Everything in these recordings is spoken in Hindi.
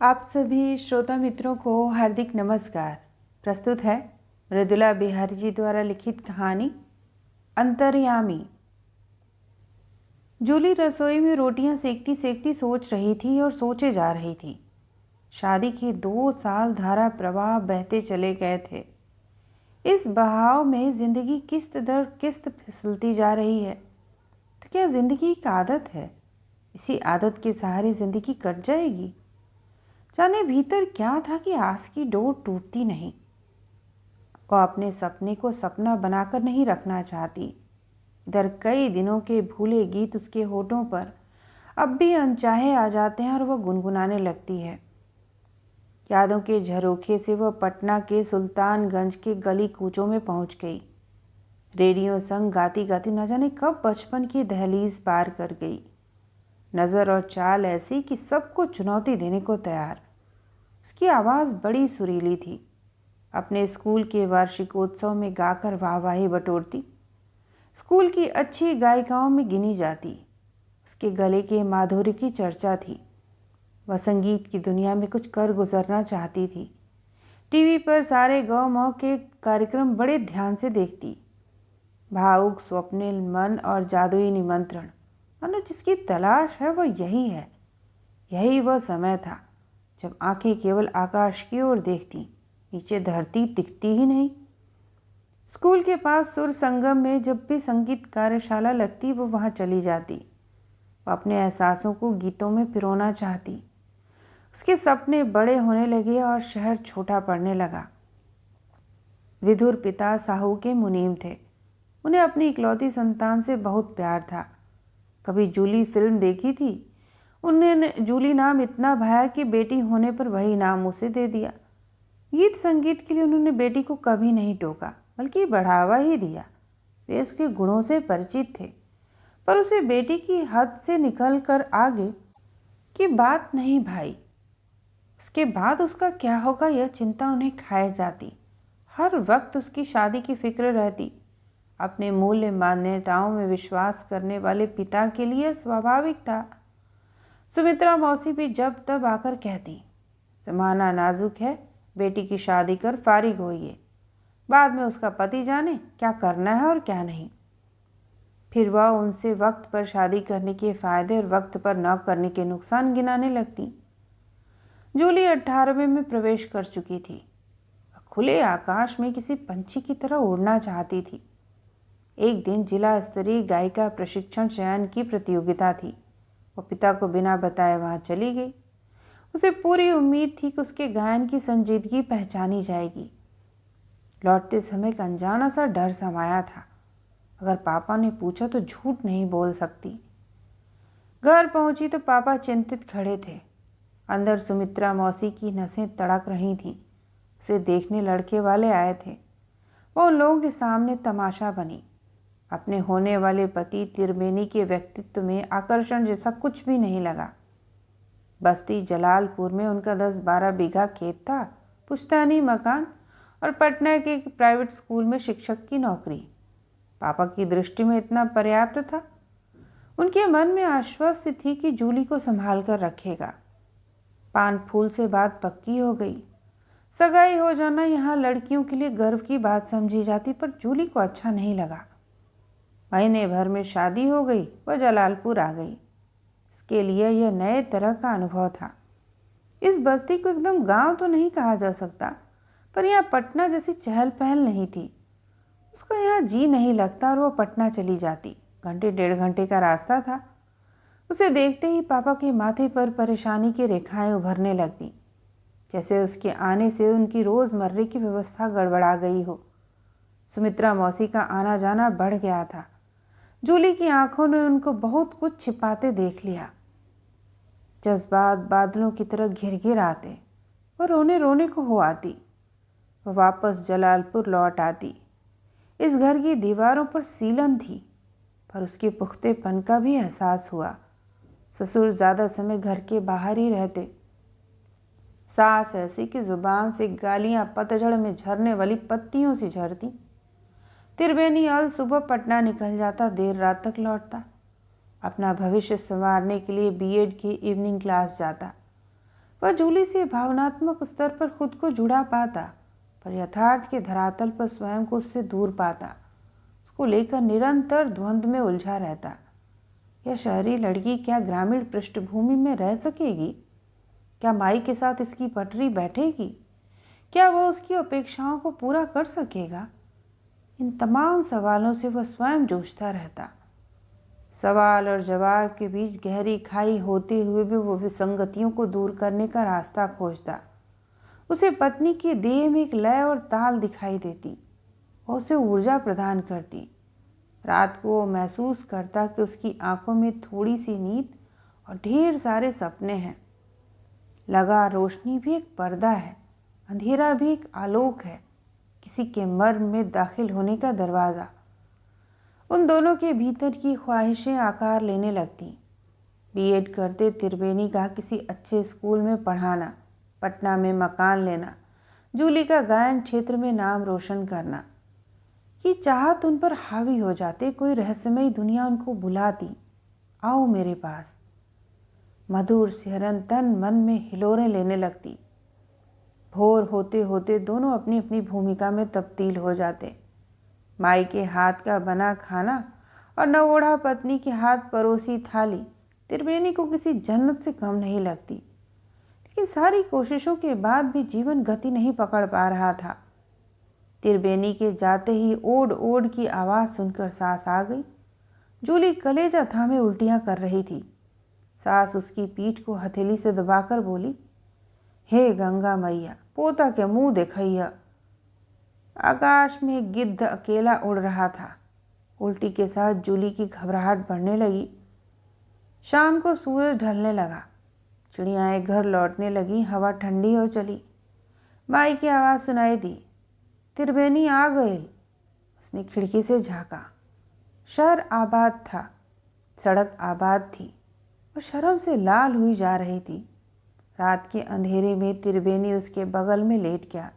आप सभी श्रोता मित्रों को हार्दिक नमस्कार। प्रस्तुत है मृदुला बिहारी जी द्वारा लिखित कहानी अंतर्यामी। जूली रसोई में रोटियां सेकती सेकती सोच रही थी और सोचे जा रही थी। शादी के 2 साल धारा प्रवाह बहते चले गए थे। इस बहाव में जिंदगी किस्त दर किस्त फिसलती जा रही है। तो क्या जिंदगी एक आदत है? इसी आदत के सहारे जिंदगी कट जाएगी? जाने भीतर क्या था कि आस की डोर टूटती नहीं। वो अपने सपने को सपना बनाकर नहीं रखना चाहती। इधर कई दिनों के भूले गीत उसके होठों पर अब भी अनचाहे आ जाते हैं और वह गुनगुनाने लगती है। यादों के झरोखे से वह पटना के सुल्तानगंज के गली कूचों में पहुंच गई। रेडियो संग गाती गाती न जाने कब बचपन की दहलीज पार कर गई। नज़र और चाल ऐसी कि सबको चुनौती देने को तैयार। उसकी आवाज़ बड़ी सुरीली थी। अपने स्कूल के वार्षिकोत्सव में गाकर वाहवाही बटोरती। स्कूल की अच्छी गायिकाओं में गिनी जाती। उसके गले के माधुर्य की चर्चा थी। वह संगीत की दुनिया में कुछ कर गुजरना चाहती थी। टीवी पर सारे गौ मौ के कार्यक्रम बड़े ध्यान से देखती। भावुक स्वप्निल मन और जादुई निमंत्रण, मानो जिसकी तलाश है वह यही है। यही वह समय था जब आंखें केवल आकाश की ओर देखती, नीचे धरती दिखती ही नहीं। स्कूल के पास सुर संगम में जब भी संगीत कार्यशाला लगती वो वहाँ चली जाती। वह अपने एहसासों को गीतों में पिरोना चाहती। उसके सपने बड़े होने लगे और शहर छोटा पड़ने लगा। विधुर पिता साहू के मुनीम थे। उन्हें अपनी इकलौती संतान से बहुत प्यार था। कभी जूली फिल्म देखी थी। उन्होंने जूली नाम इतना भाया कि बेटी होने पर वही नाम उसे दे दिया। गीत संगीत के लिए उन्होंने बेटी को कभी नहीं टोका, बल्कि बढ़ावा ही दिया। वे उसके गुणों से परिचित थे, पर उसे बेटी की हद से निकल कर आगे की बात नहीं भाई। उसके बाद उसका क्या होगा यह चिंता उन्हें खाए जाती। हर वक्त उसकी शादी की फिक्र रहती। अपने मूल्य मान्यताओं में विश्वास करने वाले पिता के लिए स्वाभाविक था। सुमित्रा मौसी भी जब तब आकर कहती, ज़माना नाजुक है, बेटी की शादी कर फारिग होइए, बाद में उसका पति जाने क्या करना है और क्या नहीं। फिर वह उनसे वक्त पर शादी करने के फायदे और वक्त पर न करने के नुकसान गिनाने लगती। जूली 18वें में प्रवेश कर चुकी थी। खुले आकाश में किसी पंछी की तरह उड़ना चाहती थी। एक दिन जिला स्तरीय गायिका प्रशिक्षण चयन की प्रतियोगिता थी। वो पिता को बिना बताए वहाँ चली गई। उसे पूरी उम्मीद थी कि उसके गायन की संजीदगी पहचानी जाएगी। लौटते समय एक अनजाना सा डर समाया था। अगर पापा ने पूछा तो झूठ नहीं बोल सकती। घर पहुंची तो पापा चिंतित खड़े थे। अंदर सुमित्रा मौसी की नसें तड़क रही थीं। उसे देखने लड़के वाले आए थे। वो उन लोगों के सामने तमाशा बनी। अपने होने वाले पति त्रिवेणी के व्यक्तित्व में आकर्षण जैसा कुछ भी नहीं लगा। बस्ती जलालपुर में उनका 10-12 बीघा खेत था, पुश्तैनी मकान और पटना के एक प्राइवेट स्कूल में शिक्षक की नौकरी। पापा की दृष्टि में इतना पर्याप्त था। उनके मन में आश्वस्त थी कि जूली को संभाल कर रखेगा। पान फूल से बात पक्की हो गई। सगाई हो जाना यहाँ लड़कियों के लिए गर्व की बात समझी जाती, पर जूली को अच्छा नहीं लगा। महीने भर में शादी हो गई, वह जलालपुर आ गई। इसके लिए यह नए तरह का अनुभव था। इस बस्ती को एकदम गांव तो नहीं कहा जा सकता, पर यहाँ पटना जैसी चहल पहल नहीं थी। उसका यहाँ जी नहीं लगता और वह पटना चली जाती। घंटे 1.5 घंटे का रास्ता था। उसे देखते ही पापा के माथे पर परेशानी की रेखाएं उभरने लगती, जैसे उसके आने से उनकी रोज़मर्रे की व्यवस्था गड़बड़ा गई हो। सुमित्रा मौसी का आना जाना बढ़ गया था। जूली की आंखों ने उनको बहुत कुछ छिपाते देख लिया। जज्बात बादलों की तरह घिर घिर आते। वह रोने रोने को हो आती। वह वापस जलालपुर लौट आती। इस घर की दीवारों पर सीलन थी, पर उसके पुख्तेपन का भी एहसास हुआ। ससुर ज़्यादा समय घर के बाहर ही रहते। सास ऐसी कि जुबान से गालियां पतझड़ में झरने वाली पत्तियों से झरती। त्रिवेणी अल सुबह पटना निकल जाता, देर रात तक लौटता। अपना भविष्य संवारने के लिए बीएड की इवनिंग क्लास जाता। वह जूली से भावनात्मक स्तर पर खुद को जुड़ा पाता, पर यथार्थ के धरातल पर स्वयं को उससे दूर पाता। उसको लेकर निरंतर द्वंद्व में उलझा रहता। यह शहरी लड़की क्या ग्रामीण पृष्ठभूमि में रह सकेगी? क्या माई के साथ इसकी पटरी बैठेगी? क्या वह उसकी अपेक्षाओं को पूरा कर सकेगा? इन तमाम सवालों से वह स्वयं जूझता रहता। सवाल और जवाब के बीच गहरी खाई होते हुए भी वो विसंगतियों को दूर करने का रास्ता खोजता। उसे पत्नी की देह में एक लय और ताल दिखाई देती। वह उसे ऊर्जा प्रदान करती। रात को वो महसूस करता कि उसकी आंखों में थोड़ी सी नींद और ढेर सारे सपने हैं। लगा रोशनी भी एक पर्दा है, अंधेरा भी एक आलोक है, किसी के मर्म में दाखिल होने का दरवाज़ा। उन दोनों के भीतर की ख्वाहिशें आकार लेने लगती। बीएड करते त्रिवेणी का किसी अच्छे स्कूल में पढ़ाना, पटना में मकान लेना, जूली का गायन क्षेत्र में नाम रोशन करना। ये चाहत उन पर हावी हो जाते। कोई रहस्यमयी दुनिया उनको बुलाती, आओ मेरे पास। मधुर सिहरन तन मन में हिलोरें लेने लगती। भोर होते होते दोनों अपनी अपनी भूमिका में तब्दील हो जाते। माई के हाथ का बना खाना और नवोढ़ा पत्नी के हाथ परोसी थाली त्रिवेणी को किसी जन्नत से कम नहीं लगती। लेकिन सारी कोशिशों के बाद भी जीवन गति नहीं पकड़ पा रहा था। त्रिवेणी के जाते ही ओड ओड की आवाज़ सुनकर सास आ गई। जूली कलेजा थामे उल्टियाँ कर रही थी। सास उसकी पीठ को हथेली से दबाकर बोली, हे गंगा मैया, पोता के मुंह देखैया। आकाश में गिद्ध अकेला उड़ रहा था। उल्टी के साथ जूली की घबराहट बढ़ने लगी। शाम को सूरज ढलने लगा। चिड़ियाएँ घर लौटने लगी। हवा ठंडी हो चली। माई की आवाज़ सुनाई दी, त्रिवेणी आ गई। उसने खिड़की से झाँका। शहर आबाद था, सड़क आबाद थी। वो शर्म से लाल हुई जा रही थी। रात के अंधेरे में त्रिवेणी उसके बगल में लेट गया।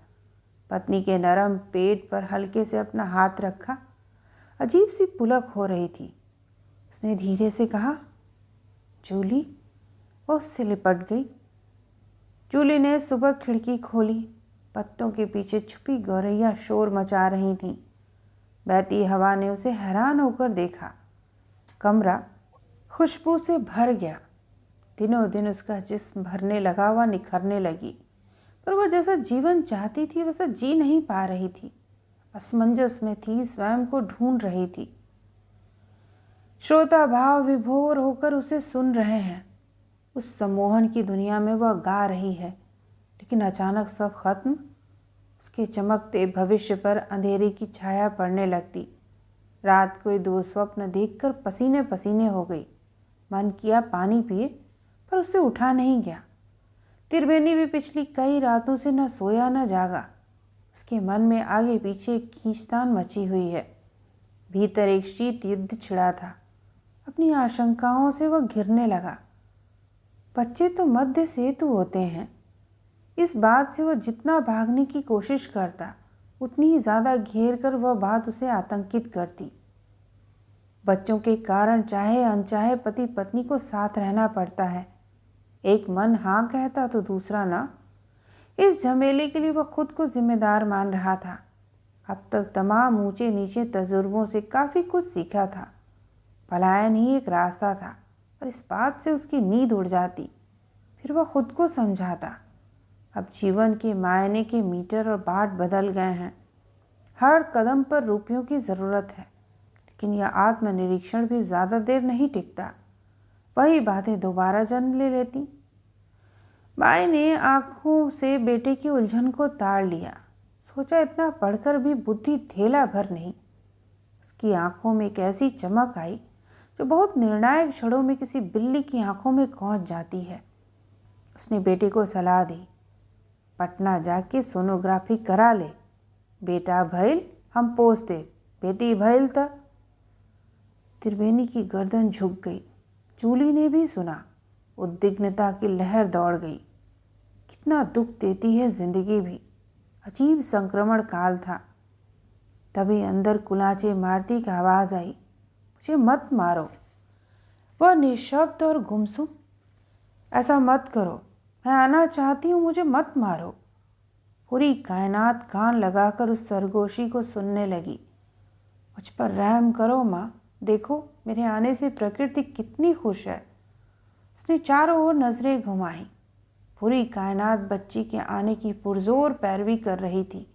पत्नी के नरम पेट पर हल्के से अपना हाथ रखा। अजीब सी पुलक हो रही थी। उसने धीरे से कहा, जूली। वो उससे लिपट गई। जूली ने सुबह खिड़की खोली। पत्तों के पीछे छुपी गौरैया शोर मचा रही थीं। बहती हवा ने उसे हैरान होकर देखा। कमरा खुशबू से भर गया। दिनों दिन उसका जिस्म भरने लगा, वह निखरने लगी, पर वह जैसा जीवन चाहती थी वैसा जी नहीं पा रही थी। असमंजस में थी, स्वयं को ढूंढ रही थी। श्रोता भाव विभोर होकर उसे सुन रहे हैं। उस सम्मोहन की दुनिया में वह गा रही है, लेकिन अचानक सब खत्म। उसके चमकते भविष्य पर अंधेरे की छाया पड़ने लगती। रात कोई दो स्वप्न देखकर पसीने पसीने हो गई। मन किया पानी पिए, पर उससे उठा नहीं गया। त्रिवेणी भी पिछली कई रातों से न सोया न जागा। उसके मन में आगे पीछे खींचतान मची हुई है। भीतर एक शीत युद्ध छिड़ा था। अपनी आशंकाओं से वह घिरने लगा। बच्चे तो मध्य सेतु होते हैं। इस बात से वह जितना भागने की कोशिश करता, उतनी ही ज़्यादा घेर कर वह बात उसे आतंकित करती। बच्चों के कारण चाहे अनचाहे पति पत्नी को साथ रहना पड़ता है। एक मन हाँ कहता तो दूसरा ना। इस झमेले के लिए वह खुद को जिम्मेदार मान रहा था। अब तक तमाम ऊंचे नीचे तजुर्बों से काफ़ी कुछ सीखा था। पलायन ही एक रास्ता था, पर इस बात से उसकी नींद उड़ जाती। फिर वह खुद को समझाता, अब जीवन के मायने के मीटर और बाट बदल गए हैं। हर कदम पर रुपयों की ज़रूरत है, लेकिन यह आत्मनिरीक्षण भी ज़्यादा देर नहीं टिकता। वही बातें दोबारा जन्म ले लेती। माई ने आंखों से बेटे की उलझन को ताड़ लिया। सोचा इतना पढ़कर भी बुद्धि थेला भर नहीं। उसकी आंखों में एक ऐसी चमक आई जो बहुत निर्णायक क्षणों में किसी बिल्ली की आंखों में पहुंच जाती है। उसने बेटे को सलाह दी, पटना जाके सोनोग्राफी करा ले। बेटा भइल हम पोस दे, बेटी भइल त। त्रिवेणी की गर्दन झुक गई। जूली ने भी सुना। उद्विग्नता की लहर दौड़ गई। कितना दुख देती है जिंदगी भी। अजीब संक्रमण काल था। तभी अंदर कुलाचे मारती की आवाज़ आई, मुझे मत मारो। वह निशब्द और गुमसुम, ऐसा मत करो, मैं आना चाहती हूँ, मुझे मत मारो। पूरी कायनात कान लगाकर उस सरगोशी को सुनने लगी। मुझ पर रहम करो माँ, देखो मेरे आने से प्रकृति कितनी खुश है। उसने चारों ओर नजरें घुमाई। पूरी कायनात बच्ची के आने की पुरजोर पैरवी कर रही थी।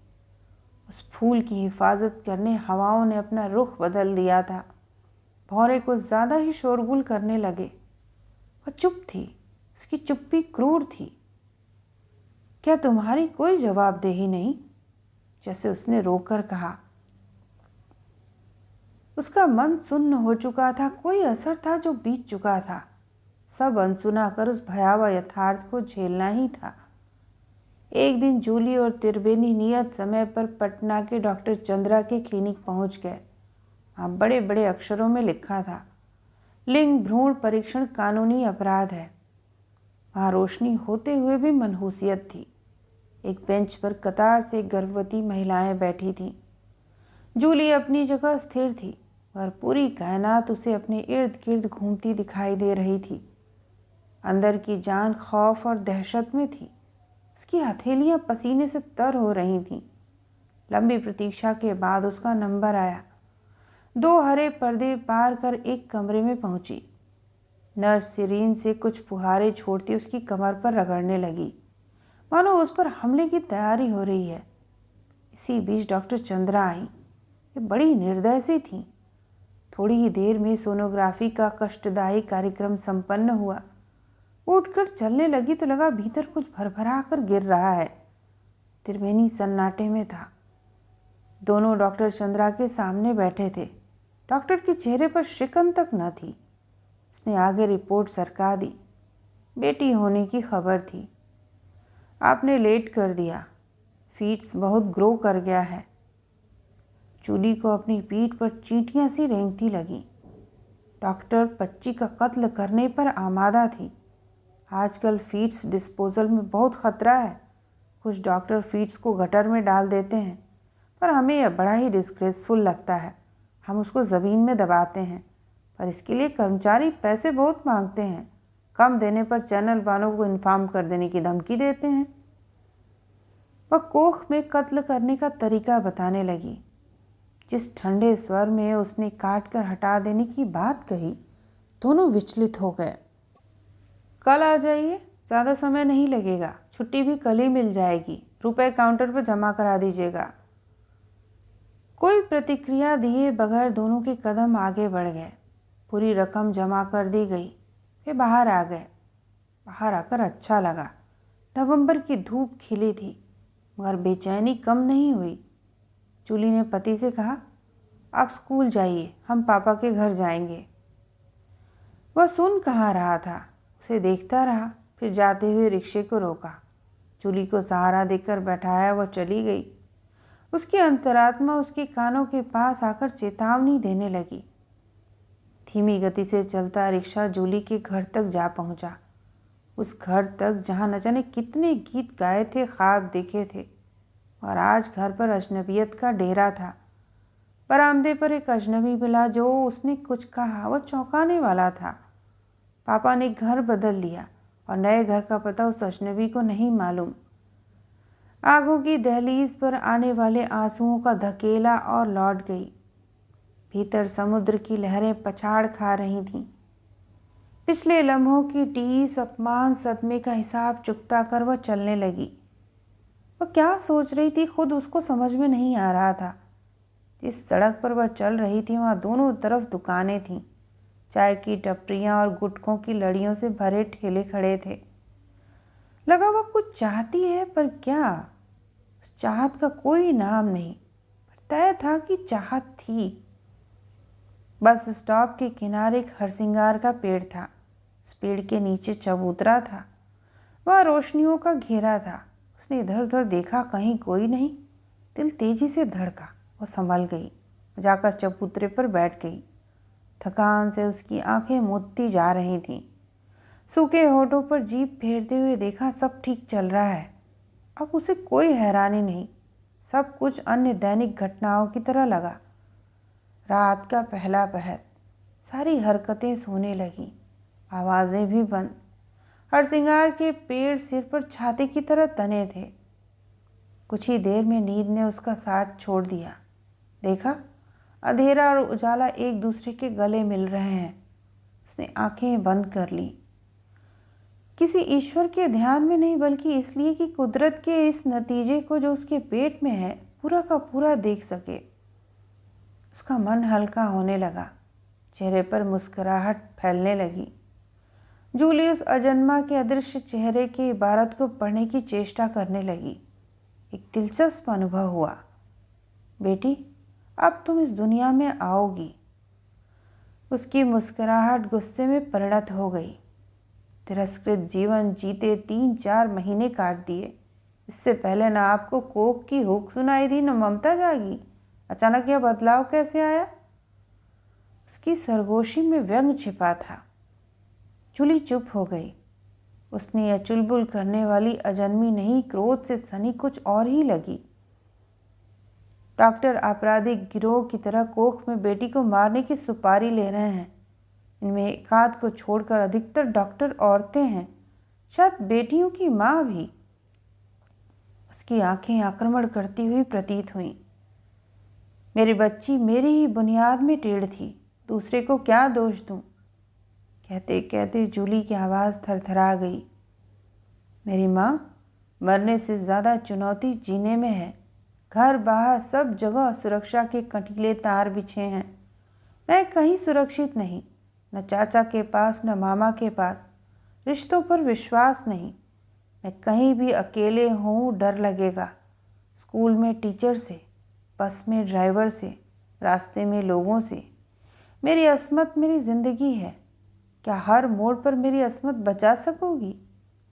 उस फूल की हिफाजत करने हवाओं ने अपना रुख बदल दिया था। भौरे को ज़्यादा ही शोरगुल करने लगे। वह चुप थी, उसकी चुप्पी क्रूर थी। क्या तुम्हारी कोई जवाबदेही नहीं? जैसे उसने रोकर कहा। उसका मन सुन्न हो चुका था, कोई असर था जो बीत चुका था। सब अनसुना कर उस भयावह यथार्थ को झेलना ही था। एक दिन जूली और त्रिवेणी नियत समय पर पटना के डॉक्टर चंद्रा के क्लिनिक पहुंच गए। वहाँ बड़े बड़े अक्षरों में लिखा था, लिंग भ्रूण परीक्षण कानूनी अपराध है। वहाँ रोशनी होते हुए भी मनहूसियत थी। एक बेंच पर कतार से गर्भवती महिलाएं बैठी थीं। जूली अपनी जगह स्थिर थी और पूरी कायनात उसे अपने इर्द गिर्द घूमती दिखाई दे रही थी। अंदर की जान खौफ और दहशत में थी। उसकी हथेलियां पसीने से तर हो रही थीं। लंबी प्रतीक्षा के बाद उसका नंबर आया। 2 हरे पर्दे पार कर एक कमरे में पहुंची। नर्स सिरीन से कुछ फुहारे छोड़ती उसकी कमर पर रगड़ने लगी, मानो उस पर हमले की तैयारी हो रही है। इसी बीच डॉक्टर चंद्रा आई। ये बड़ी निर्दय सी थी। थोड़ी ही देर में सोनोग्राफी का कष्टदायी कार्यक्रम संपन्न हुआ। उठकर चलने लगी तो लगा भीतर कुछ भरभरा कर गिर रहा है। त्रिवेणी सन्नाटे में था। दोनों डॉक्टर चंद्रा के सामने बैठे थे। डॉक्टर के चेहरे पर शिकन तक न थी। उसने आगे रिपोर्ट सरका दी। बेटी होने की खबर थी। आपने लेट कर दिया, फीट्स बहुत ग्रो कर गया है। जूली को अपनी पीठ पर चींटियां सी रेंगती लगी। डॉक्टर बच्ची का कत्ल करने पर आमादा थी। आजकल फीड्स डिस्पोजल में बहुत ख़तरा है। कुछ डॉक्टर फीड्स को गटर में डाल देते हैं, पर हमें यह बड़ा ही डिस्ग्रेसफुल लगता है। हम उसको ज़मीन में दबाते हैं, पर इसके लिए कर्मचारी पैसे बहुत मांगते हैं। कम देने पर चैनल वालों को इन्फॉर्म कर देने की धमकी देते हैं। वह कोख में कत्ल करने का तरीका बताने लगी। जिस ठंडे स्वर में उसने काट कर हटा देने की बात कही, दोनों विचलित हो गए। कल आ जाइए, ज़्यादा समय नहीं लगेगा। छुट्टी भी कल ही मिल जाएगी। रुपए काउंटर पर जमा करा दीजिएगा। कोई प्रतिक्रिया दिए बगैर दोनों के कदम आगे बढ़ गए। पूरी रकम जमा कर दी गई। वे बाहर आ गए। बाहर आकर अच्छा लगा। नवंबर की धूप खिली थी, मगर बेचैनी कम नहीं हुई। जूली ने पति से कहा, आप स्कूल जाइए, हम पापा के घर जाएंगे। वह सुन कहाँ रहा था, उसे देखता रहा, फिर जाते हुए रिक्शे को रोका। जूली को सहारा देकर बैठाया, वह चली गई। उसकी अंतरात्मा उसके कानों के पास आकर चेतावनी देने लगी। धीमी गति से चलता रिक्शा जूली के घर तक जा पहुंचा। उस घर तक जहां न जाने कितने गीत गाए थे, ख्वाब देखे थे, और आज घर पर अजनबियत का डेरा था। बरामदे पर एक अजनबी मिला। जो उसने कुछ कहा वह चौंकाने वाला था। पापा ने घर बदल लिया और नए घर का पता उस अजनबी को नहीं मालूम। आंखों की दहलीज पर आने वाले आंसुओं का धकेला और लौट गई। भीतर समुद्र की लहरें पछाड़ खा रही थीं। पिछले लम्हों की टीस, अपमान, सदमे का हिसाब चुकता कर वह चलने लगी। वह क्या सोच रही थी, खुद उसको समझ में नहीं आ रहा था। जिस सड़क पर वह चल रही थी वहाँ दोनों तरफ दुकानें थीं। चाय की टपरियाँ और गुटखों की लड़ियों से भरे ठेले खड़े थे। लगा वह कुछ चाहती है, पर क्या? उस चाहत का कोई नाम नहीं, पर तय था कि चाहत थी। बस स्टॉप के किनारे एक हरसिंगार का पेड़ था। उस पेड़ के नीचे चबूतरा था। वह रोशनियों का घेरा था। उसने इधर उधर देखा, कहीं कोई नहीं। दिल तेजी से धड़का। वह संभल गई, जाकर चबूतरे पर बैठ गई। थकान से उसकी आंखें मुदती जा रही थीं। सूखे होठों पर जीभ फेरते हुए देखा, सब ठीक चल रहा है। अब उसे कोई हैरानी नहीं। सब कुछ अन्य दैनिक घटनाओं की तरह लगा। रात का पहला पहर, सारी हरकतें सोने लगीं, आवाज़ें भी बंद। हरसिंगार के पेड़ सिर पर छाते की तरह तने थे। कुछ ही देर में नींद ने उसका साथ छोड़ दिया। देखा, अंधेरा और उजाला एक दूसरे के गले मिल रहे हैं। उसने आंखें बंद कर ली, किसी ईश्वर के ध्यान में नहीं, बल्कि इसलिए कि कुदरत के इस नतीजे को जो उसके पेट में है पूरा का पूरा देख सके। उसका मन हल्का होने लगा, चेहरे पर मुस्कुराहट फैलने लगी। जूली उस अजन्मा के अदृश्य चेहरे की इबारत को पढ़ने की चेष्टा करने लगी। एक दिलचस्प अनुभव हुआ। बेटी, अब तुम इस दुनिया में आओगी। उसकी मुस्कुराहट गुस्से में परिणत हो गई। तिरस्कृत जीवन जीते 3-4 महीने काट दिए। इससे पहले ना आपको कोक की हुक सुनाई दी, न ममता जागी। अचानक यह बदलाव कैसे आया? उसकी सरगोशी में व्यंग छिपा था। जूली चुप हो गई। उसने यह चुलबुल करने वाली अजन्मी नहीं, क्रोध से सनी कुछ और ही लगी। डॉक्टर आपराधिक गिरोह की तरह कोख में बेटी को मारने की सुपारी ले रहे हैं। इनमें एक आध को छोड़कर अधिकतर डॉक्टर औरतें हैं, शायद बेटियों की माँ भी। उसकी आंखें आक्रमण करती हुई प्रतीत हुईं। मेरी बच्ची मेरी ही बुनियाद में टेढ़ थी, दूसरे को क्या दोष दूं? कहते कहते जूली की आवाज़ थरथरा गई। मेरी माँ, मरने से ज़्यादा चुनौती जीने में है। घर बाहर सब जगह सुरक्षा के कंटीले तार बिछे हैं। मैं कहीं सुरक्षित नहीं, न चाचा के पास न मामा के पास। रिश्तों पर विश्वास नहीं। मैं कहीं भी अकेले हूँ, डर लगेगा। स्कूल में टीचर से, बस में ड्राइवर से, रास्ते में लोगों से। मेरी अस्मत मेरी ज़िंदगी है। क्या हर मोड़ पर मेरी अस्मत बचा सकोगी?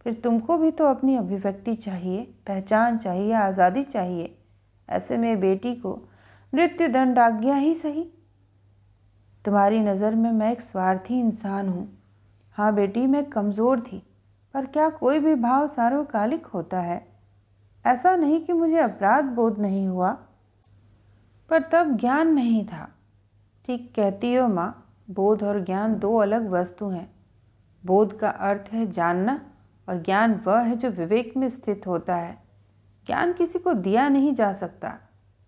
फिर तुमको भी तो अपनी अभिव्यक्ति चाहिए, पहचान चाहिए, आज़ादी चाहिए। ऐसे में बेटी को मृत्यु दंडाज्ञा ही सही। तुम्हारी नज़र में मैं एक स्वार्थी इंसान हूँ। हाँ बेटी, मैं कमज़ोर थी, पर क्या कोई भी भाव सार्वकालिक होता है? ऐसा नहीं कि मुझे अपराध बोध नहीं हुआ, पर तब ज्ञान नहीं था। ठीक कहती हो माँ, बोध और ज्ञान दो अलग वस्तु हैं। बोध का अर्थ है जानना, और ज्ञान वह है जो विवेक में स्थित होता है। ज्ञान किसी को दिया नहीं जा सकता,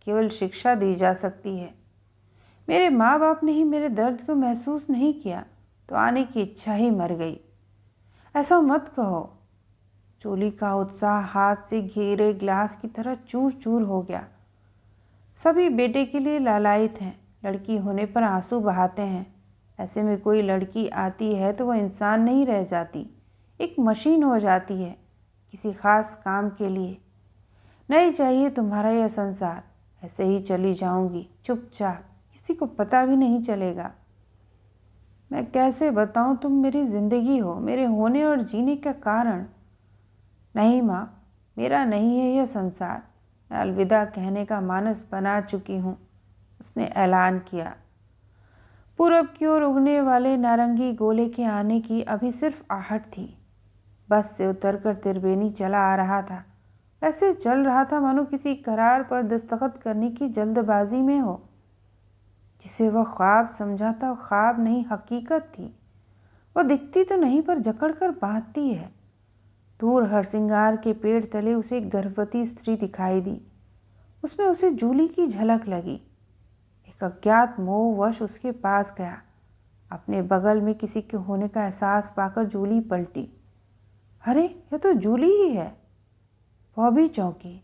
केवल शिक्षा दी जा सकती है। मेरे माँ बाप ने ही मेरे दर्द को महसूस नहीं किया, तो आने की इच्छा ही मर गई। ऐसा मत कहो। जूली का उत्साह हाथ से घेरे ग्लास की तरह चूर चूर हो गया। सभी बेटे के लिए लालायित हैं, लड़की होने पर आंसू बहाते हैं। ऐसे में कोई लड़की आती है तो वह इंसान नहीं रह जाती, एक मशीन हो जाती है, किसी खास काम के लिए। नहीं चाहिए तुम्हारा यह संसार। ऐसे ही चली जाऊंगी चुपचाप, किसी को पता भी नहीं चलेगा। मैं कैसे बताऊं, तुम मेरी ज़िंदगी हो, मेरे होने और जीने का कारण। नहीं माँ, मेरा नहीं है यह संसार। मैं अलविदा कहने का मानस बना चुकी हूँ, उसने ऐलान किया। पूरब की ओर उगने वाले नारंगी गोले के आने की अभी सिर्फ आहट थी। बस से उतरकर त्रिवेणी चला आ रहा था। ऐसे चल रहा था मानो किसी करार पर दस्तखत करने की जल्दबाजी में हो। जिसे वह ख्वाब समझा था, ख्वाब नहीं हकीकत थी। वह दिखती तो नहीं, पर जकड़ कर बांधती है। दूर हरसिंगार के पेड़ तले उसे एक गर्भवती स्त्री दिखाई दी। उसमें उसे जूली की झलक लगी। एक अज्ञात मोहवश उसके पास गया। अपने बगल में किसी के होने का एहसास पाकर जूली पलटी। अरे, यह तो जूली ही है। वह भी चौंकी।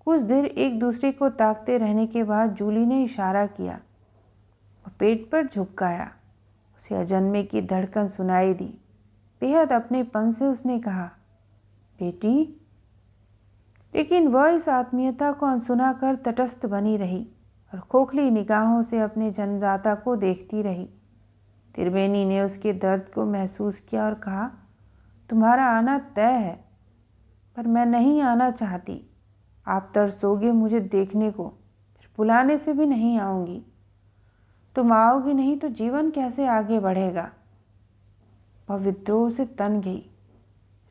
कुछ देर एक दूसरे को ताकते रहने के बाद जूली ने इशारा किया। वह पेट पर झुक गया। उसे अजन्मे की धड़कन सुनाई दी। बेहद अपनेपन से उसने कहा, बेटी। लेकिन वह इस आत्मीयता को अनसुना कर तटस्थ बनी रही और खोखली निगाहों से अपने जन्मदाता को देखती रही। त्रिवेणी ने उसके दर्द को महसूस किया और कहा, तुम्हारा आना तय है, पर मैं नहीं आना चाहती। आप तरसोगे मुझे देखने को, फिर बुलाने से भी नहीं आऊँगी। तुम आओगी नहीं तो जीवन कैसे आगे बढ़ेगा? वह विद्रोह से तन गई।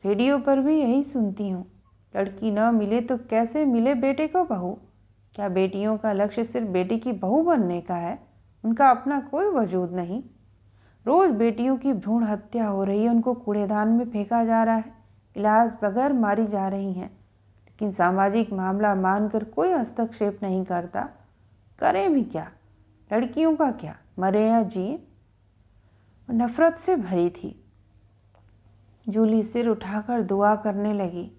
रेडियो पर भी यही सुनती हूँ, लड़की न मिले तो कैसे मिले बेटे को बहू? क्या बेटियों का लक्ष्य सिर्फ बेटे की बहू बनने का है? उनका अपना कोई वजूद नहीं। रोज बेटियों की भ्रूण हत्या हो रही है, उनको कूड़ेदान में फेंका जा रहा है, इलाज बगैर मारी जा रही हैं, लेकिन सामाजिक मामला मानकर कोई हस्तक्षेप नहीं करता। करें भी क्या? लड़कियों का क्या, मरे या जिए? नफरत से भरी थी। जूली सिर उठाकर दुआ करने लगी।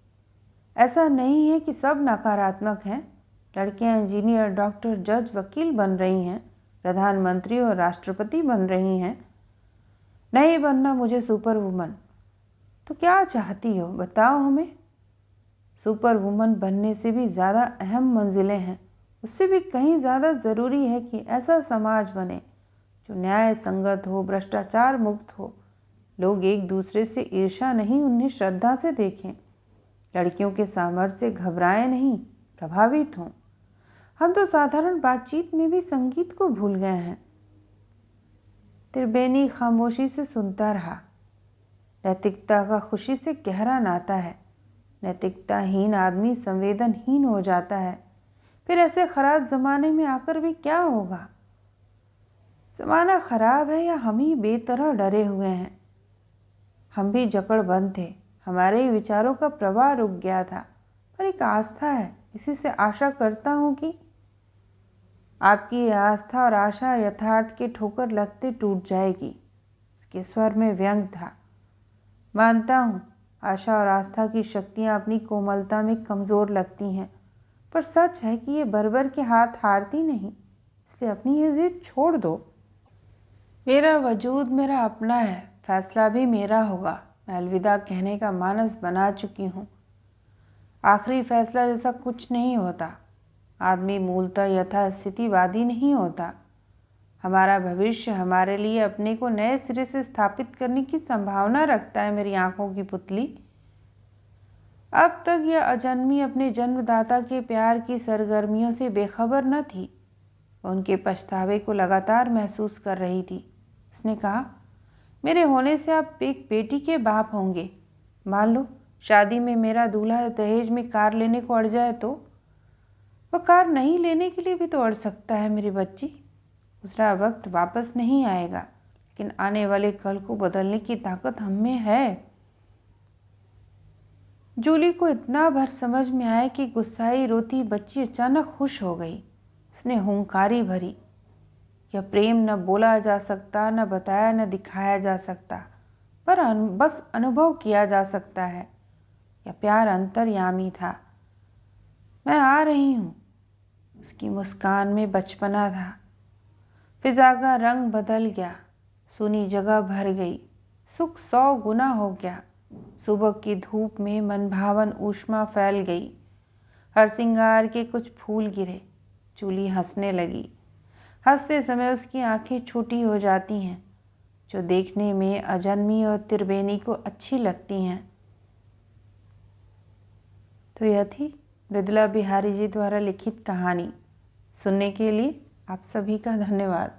ऐसा नहीं है कि सब नकारात्मक हैं। लड़कियां इंजीनियर, डॉक्टर, जज, वकील बन रही हैं, प्रधानमंत्री और राष्ट्रपति बन रही हैं। नहीं बनना मुझे सुपर वुमन। तो क्या चाहती हो, बताओ हमें। सुपर वुमन बनने से भी ज़्यादा अहम मंजिलें हैं। उससे भी कहीं ज़्यादा ज़रूरी है कि ऐसा समाज बने जो न्याय संगत हो, भ्रष्टाचार मुक्त हो, लोग एक दूसरे से ईर्ष्या नहीं, उन्हें श्रद्धा से देखें, लड़कियों के सामर्थ्य से घबराएं नहीं, प्रभावित हों। हम तो साधारण बातचीत में भी संगीत को भूल गए हैं। त्रिवेणी खामोशी से सुनता रहा। नैतिकता का खुशी से गहरा नाता है। नैतिकताहीन आदमी संवेदनहीन हो जाता है। फिर ऐसे खराब जमाने में आकर भी क्या होगा? जमाना खराब है या हम ही बेतरह डरे हुए हैं? हम भी जकड़बंद थे, हमारे ही विचारों का प्रवाह रुक गया था। पर एक आस्था है, इसी से आशा करता हूँ कि आपकी आस्था और आशा यथार्थ के ठोकर लगते टूट जाएगी। उसके स्वर में व्यंग था। मानता हूँ आशा और आस्था की शक्तियाँ अपनी कोमलता में कमज़ोर लगती हैं, पर सच है कि ये बर्बर के हाथ हारती नहीं। इसलिए अपनी ये जिद छोड़ दो। मेरा वजूद मेरा अपना है, फैसला भी मेरा होगा। मैं अलविदा कहने का मानस बना चुकी हूँ। आखिरी फैसला जैसा कुछ नहीं होता। आदमी मूलतः यथास्थितिवादी नहीं होता। हमारा भविष्य हमारे लिए अपने को नए सिरे से स्थापित करने की संभावना रखता है। मेरी आंखों की पुतली, अब तक यह अजन्मी अपने जन्मदाता के प्यार की सरगर्मियों से बेखबर न थी। उनके पछतावे को लगातार महसूस कर रही थी। उसने कहा, मेरे होने से आप एक बेटी के बाप होंगे। मान लो शादी में मेरा दूल्हा दहेज में कार लेने को अड़ जाए तो? वह कार नहीं लेने के लिए भी तो अड़ सकता है मेरी बच्ची। दूसरा वक्त वापस नहीं आएगा, लेकिन आने वाले कल को बदलने की ताकत हम में है। जूली को इतना भर समझ में आया कि गुस्साई रोती बच्ची अचानक खुश हो गई। उसने हुंकारी भरी। यह प्रेम न बोला जा सकता, न बताया, न दिखाया जा सकता, पर बस अनुभव किया जा सकता है। यह प्यार अंतर्यामी था। मैं आ रही हूँ। उसकी मुस्कान में बचपना था। फिजा का रंग बदल गया। सूनी जगह भर गई। सुख 100 गुना हो गया। सुबह की धूप में मनभावन ऊष्मा फैल गई। हर सिंगार के कुछ फूल गिरे। जूली हंसने लगी। हंसते समय उसकी आंखें छोटी हो जाती हैं, जो देखने में अजन्मी और त्रिवेणी को अच्छी लगती हैं। तो यह थी मृदुला बिहारी जी द्वारा लिखित कहानी। सुनने के लिए आप सभी का धन्यवाद।